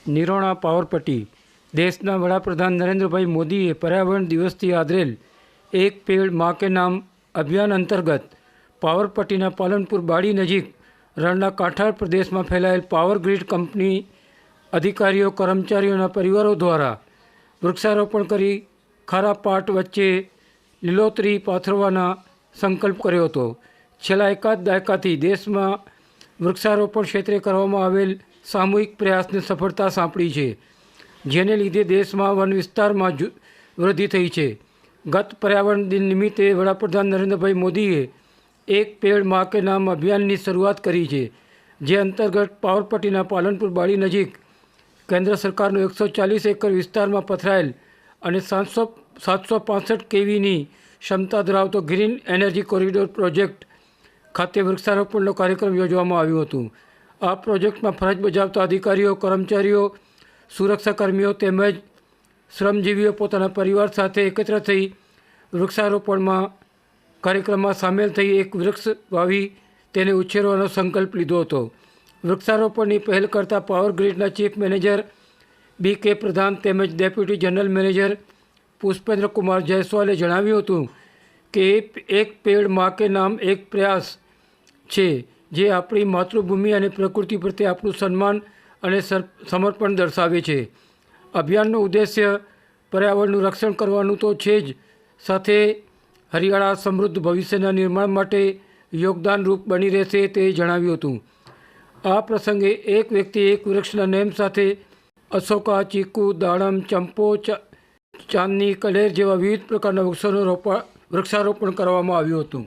નિરોણા પાવરપટ્ટી દેશના વડાપ્રધાન નરેન્દ્રભાઈ મોદીએ પર્યાવરણ દિવસથી આદરેલ એક પેડ માં કે નામ અભિયાન અંતર્ગત પાવરપટ્ટીના પાલનપુર બાડી નજીક રણના કાંઠાળ પ્રદેશમાં ફેલાયેલ પાવર ગ્રીડ કંપની અધિકારીઓ કર્મચારીઓના પરિવારો દ્વારા વૃક્ષારોપણ કરી ખારા પાટ વચ્ચે લીલોતરી પાથરવાના સંકલ્પ કર્યો હતો। છેલ્લા એકાદ દાયકાથી દેશમાં વૃક્ષારોપણ ક્ષેત્રે કરવામાં આવેલ સામૂહિક પ્રયાસને સફળતા સાંપડી છે, જેને લીધે દેશમાં વન વિસ્તારમાં વૃદ્ધિ થઈ છે। ગત પર્યાવરણ દિન નિમિત્તે વડાપ્રધાન નરેન્દ્રભાઈ મોદીએ એક પેડ માં કે નામ અભિયાનની શરૂઆત કરી છે, જે અંતર્ગત પાવરપટ્ટીના પાલનપુર બાડી નજીક કેન્દ્ર સરકારનો 140 એકર વિસ્તારમાં પથરાયેલ અને 765 કેવીની ક્ષમતા ધરાવતો ગ્રીન એનર્જી કોરિડોર પ્રોજેક્ટ ખાતે વૃક્ષારોપણનો કાર્યક્રમ યોજવામાં આવ્યો હતો। આ પ્રોજેક્ટમાં ફરજ બજાવતા અધિકારીઓ, કર્મચારીઓ, સુરક્ષાકર્મીઓ તેમજ શ્રમજીવીઓ પોતાના પરિવાર સાથે એકત્ર થઈ વૃક્ષારોપણમાં કાર્યક્રમમાં સામેલ થઈ એક વૃક્ષ વાવી તેને ઉછેરવાનો સંકલ્પ લીધો હતો। વૃક્ષારોપણની પહેલ કરતા પાવર ગ્રીડના ચીફ મેનેજર બી.કે. પ્રધાન તેમજ deputy general manager Pushpendra Kumar જયસ્વાલે જણાવ્યું હતું કે એક પેડ માં કે નામ એક પ્રયાસ છે, જે આપણી માતૃભૂમિ અને પ્રકૃતિ પ્રત્યે આપણું સન્માન અને સમર્પણ દર્શાવે છે। અભિયાનનો ઉદ્દેશ્ય પર્યાવરણનું રક્ષણ કરવાનું તો છે જ, સાથે હરિયાળા સમૃદ્ધ ભવિષ્યના નિર્માણ માટે યોગદાનરૂપ બની રહેશે તે જણાવ્યું હતું। આ પ્રસંગે એક વ્યક્તિ એક વૃક્ષના નેમ સાથે અશોકા, ચીકુ, દાડમ, ચંપો, ચાંદની, કલેર જેવા વિવિધ પ્રકારના વૃક્ષોનું વૃક્ષારોપણ કરવામાં આવ્યું હતું।